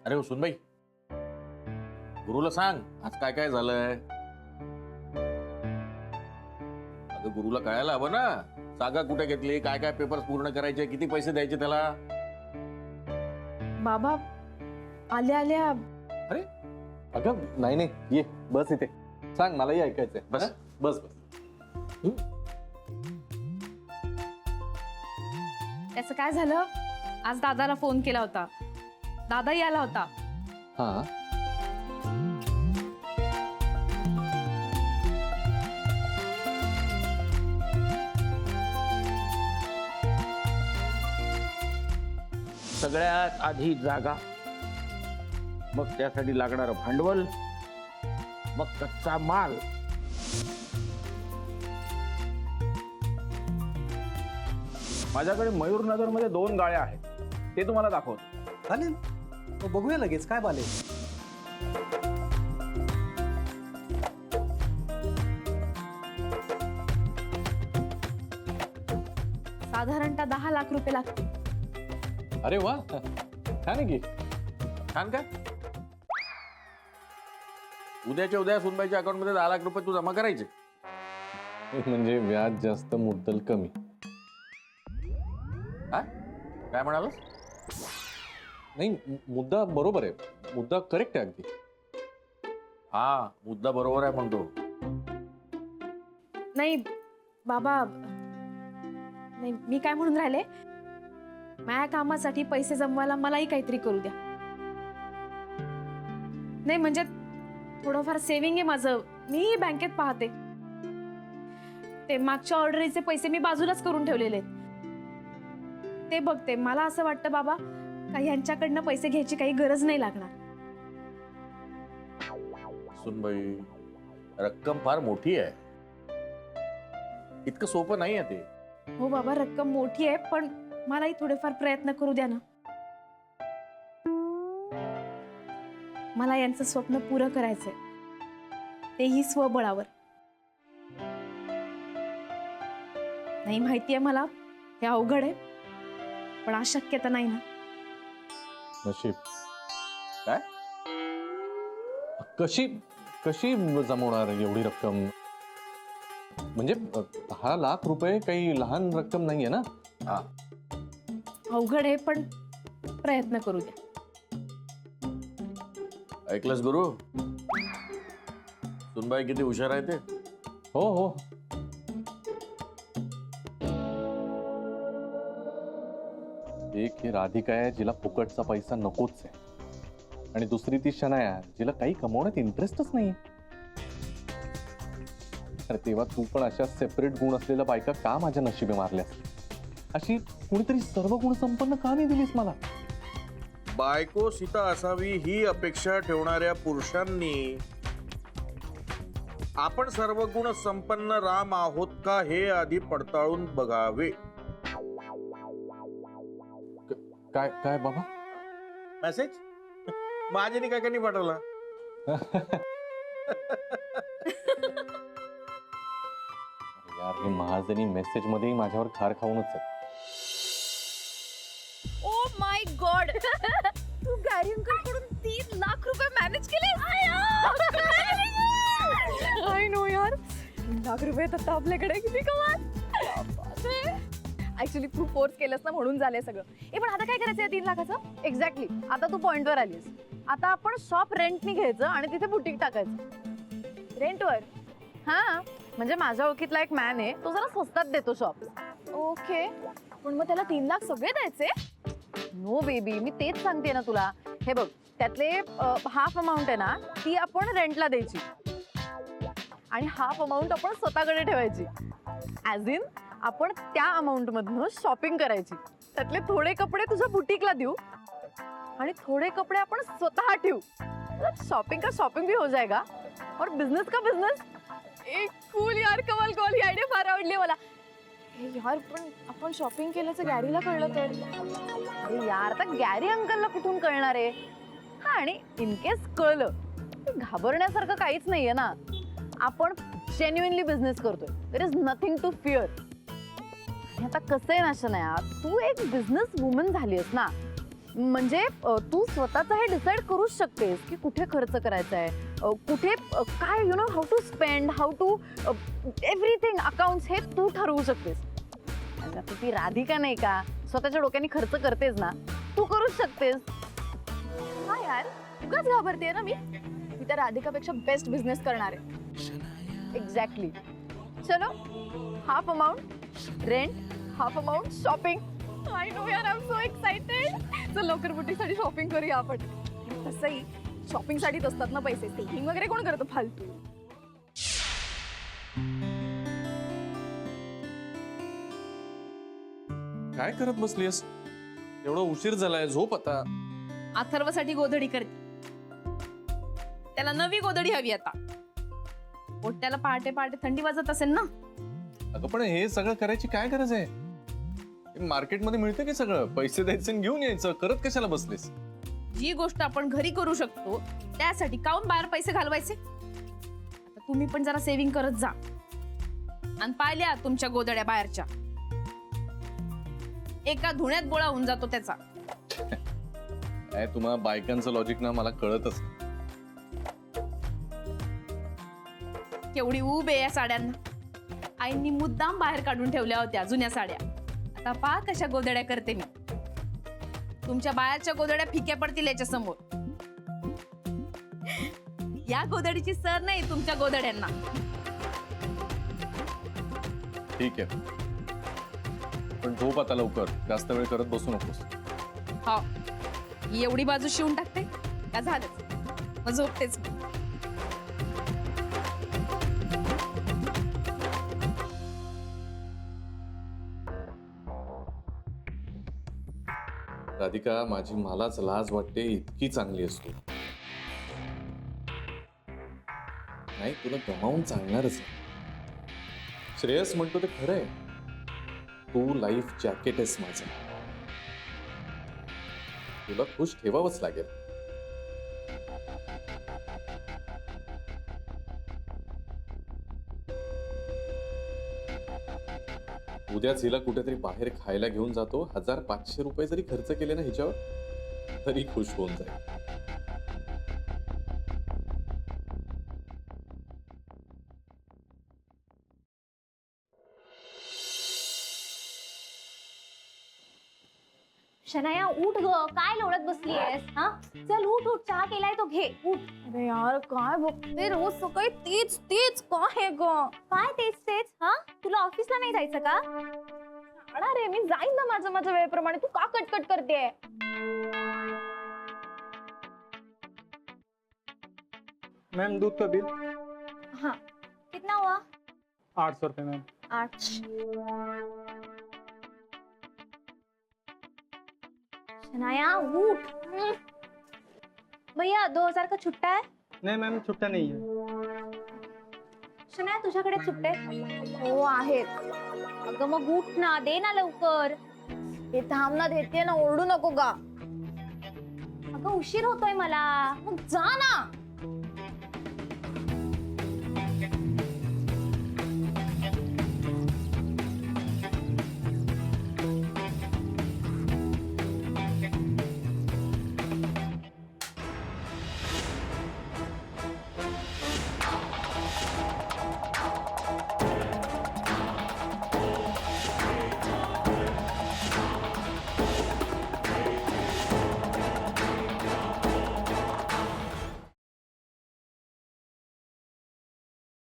अरे हो सुनबाई, गुरुला सांग आज काय काय झालंय. अगं गुरुला कळायला हवं ना. जागा कुठे घेतली, काय काय पेपर्स पूर्ण करायचे, किती पैसे द्यायचे त्याला. बाबा आल्या आल्या अरे अगं नाही नाही, ये बस इथे, सांग मलाही ऐकायचंय. बस. हा? बस बस. त्याचं काय झालं, आज दादाला फोन केला होता, दादाही आला होता. हा सगळ्यात आधी जागा, मग त्यासाठी लागणारं भांडवल, मग कच्चा माल. माझ्याकडे मयूरनगर मध्ये 2 गाळ्या आहेत, ते तुम्हाला दाखवतो. चालेल, मग बघूया लगेच काय बाले. साधारणतः 10 लाख रुपये लागतील. अरे वा, छान आहे की. छान काय, उद्याच्या उद्या सुनबाईच्या अकाउंट मध्ये 10 लाख रुपये तू जमा करायचे. म्हणजे व्याज जास्त मुद्दल कमी. काय म्हणालास. नाही मुद्दा बरोबर आहे, मुद्दा करेक्ट आहे अगदी. हा मुद्दा बरोबर आहे म्हणतो. नाही बाबा, नाही मी काय म्हणून राहिले, माझ्या कामासाठी पैसे जमवायला मलाही काहीतरी करू द्या. नाही म्हणजे थोडंफार सेव्हिंग आहे माझं, मी बँकेत पाहते. ते मागच्या ऑर्डरीचे पैसे मी बाजूलाच करून ठेवलेले आहेत, ते बघते. मला असं वाटतं बाबा, काही यांच्याकडनं पैसे घ्यायची काही गरज नाही लागणार. सुनबाई, रक्कम फार मोठी आहे, इतकं सोपं नाही आहे ते. हो बाबा, रक्कम मोठी आहे, पण मलाही थोडेफार प्रयत्न करू द्या ना. मला यांचं स्वप्न पुरं करायचंय, तेही स्वबळावर. नाही माहितीये मला हे अवघड आहे, पण अशक्य तर नाही ना. नशीब. काय? कशी कशी जमवणार एवढी रक्कम. म्हणजे 10 लाख रुपये काही लहान रक्कम नाहीये ना. हा अवघड आहे, पण प्रयत्न करू द्या. ऐकलंस गुरु, सुनबाई किती हुशार आहे ते. हो हो. एक ही राधिका आहे जिला फुकटचा पैसा नकोच आहे, आणि दुसरी ती शनाया जिला काही कमवण्यात इंटरेस्टच नाही. अरे तेव्हा तू पण अशा सेपरेट गुण असलेल्या बायका का माझ्या नशिबे मारल्यास. अशी कुणीतरी सर्व गुण संपन्न का नाही दिलीस मला. बायको सीता असावी ही अपेक्षा ठेवणाऱ्या पुरुषांनी आपण सर्व गुण संपन्न राम आहोत का हे आधी पडताळून बघावे. काय काय बाबा. मेसेज माझ्याने काय नाही पाठवला. यार हे महाजनी मेसेज मध्ये माझ्यावर खार खाऊनच आहे. ओ माय गॉड, तू गॅरी अंकल कडून 3 लाख रुपये मॅनेज केले. आय नो यार, 3 लाख रुपये तर आपल्याकडे किती कमाल. ऍक्च्युली तू फोर्स केलंस ना म्हणून झालंय सगळं. पण आता काय करायचं 3 लाखाचं. एक्झॅक्टली, आता तू पॉइंटवर आलीस. आता आपण शॉप रेंटनी घ्यायचं आणि तिथे बुटीक टाकायचं. रेंटवर? हा, म्हणजे माझ्या ओळखीतला एक मॅन आहे, तो जरा स्वस्तात देतो शॉप. ओके, पण मग त्याला 3 लाख सगळे द्यायचे. नो बेबी, मी तेच सांगते ना तुला. हे बघ, त्यातले हाफ अमाऊंट आहे ना, ती आपण रेंटला द्यायची आणि हाफ अमाऊंट आपण स्वतःकडे ठेवायची. ॲज इन आपण त्या अमाऊंट मधनं शॉपिंग करायची. त्यातले थोडे कपडे तुझ्या बुटीकला देऊ आणि थोडे कपडे आपण स्वतः ठेवू. शॉपिंग का शॉपिंग भी हो जाएगा और बिझनेस का बिझनेस. एक कूल यार, कमाल कमाल, ही आयडिया फार आवडली मला. हे यार, पण आपण शॉपिंग केल्याचं गॅरीला कळलं तर. अरे यार, आता गॅरी अंकलला कुठून कळणार आहे. हा, आणि इन केस कळलं, घाबरण्यासारखं काहीच नाहीये ना. आपण जेन्युइनली बिझनेस करतोय. There is nothing to fear. आता कसं आहे ना शनाया, तू एक बिझनेस वुमन झालीस ना, म्हणजे तू स्वतःच हे डिसाईड करूच शकतेस की कुठे खर्च करायचा आहे, कुठे काय you know how to spend, how to everything accounts हे तू ठरवू शकतेस. आता तू ती राधिका नाही का, स्वतःच्या डोक्याने खर्च करतेस ना, तू करूच शकतेस. हा यार, उगाच घाबरते ना मी त्या राधिकापेक्षा बेस्ट बिझनेस करणार आहे. एक्झॅक्टली. चलो, half amount rent, half amount shopping. I know यार, आय एम सो एक्साइटेड. चल लवकर बुटीसाठी शॉपिंग करूया आपण. तसंही शॉपिंगसाठीच असतात ना पैसे, सेव्हिंग वगैरे कोण करतं फालतू. काय करत बसलीस? एवढा उशीर झालाय, झोप आता. अथर्वसाठी गोधडी करते. त्याला नवी गोधडी हवी आता. पोट्याला पहाटे पहाटे थंडी वाजत असेल ना. अगं पण हे सगळं करायची काय गरज आहे? मार्केटमध्ये मिळतं की सगळं, पैसे द्यायचे आणि घेऊन यायचं. करत कशाला बसलीस? जी गोष्ट आपण घरी करू शकतो त्यासाठी काऊन बाहेर पैसे घालवायचे. आता तुम्ही पण जरा सेव्हिंग करत जा. आणि पाहिल्या तुमच्या गोधड्या बाहेरच्या, एका धुण्यात गोळा होऊन जातो त्याचा. काय तुम्हाला बायकांचं लॉजिक ना मला कळतच. केवढी ऊब आहे या साड्यांना. आईंनी मुद्दाम बाहेर काढून ठेवल्या होत्या जुन्या साड्या. आता पहा कशा गोधड्या करते मी. तुमच्या बाहेरच्या गोधड्या फिक्या पडतील याच्या समोर. या गोधडीची सर नाही तुमच्या गोधड्यांना. ठीक आहे, पण झोप आता लवकर. जास्त वेळ करत बसू नकोस. हा, ही एवढी बाजू शिवून टाकते का झालं, मग झोपतेच. राधिका, माझी मलाच लाज वाटते, इतकी चांगली असतो नाही, तुला गमावून चालणारच नाही. श्रेयस म्हणतो ते खरंय, तू लाईफ जॅकेट आहेस माझं. तुला खुश ठेवावंच लागेल. उद्याच हिला कुठेतरी बाहेर खायला घेऊन जातो. 1500 रुपये जरी खर्च केले ना हिच्यावर, तरी खुश होऊन जाईल. शनाया उठ ग, काय लोळत बसलीयस? हा चल उठ उठ, चहा केलाय तो घे, उठ. अरे यार काय बघते रोज सकाळी तेच तेच काय ग. काय तेच तेच? हा तुला ऑफिसला नाही जायचं का? अरे मी जाईन ना माझ्या वेळेप्रमाणे, तू का कटकट करते. मैम दूध का बिल हाँ कितना हुआ? 800 रुपये मैम. 8. शनाया उठ. भैया 2000 का छुट्टा है? नहीं मैम, छुट्टा नहीं है. शनाया तुझ्याकडे सुट्टे हो आहेत. अगं मग उठ ना, दे ना लवकर. हे थांब ना, देते ना, ओरडू नको का. अगं उशीर होतोय मला. मग जा ना.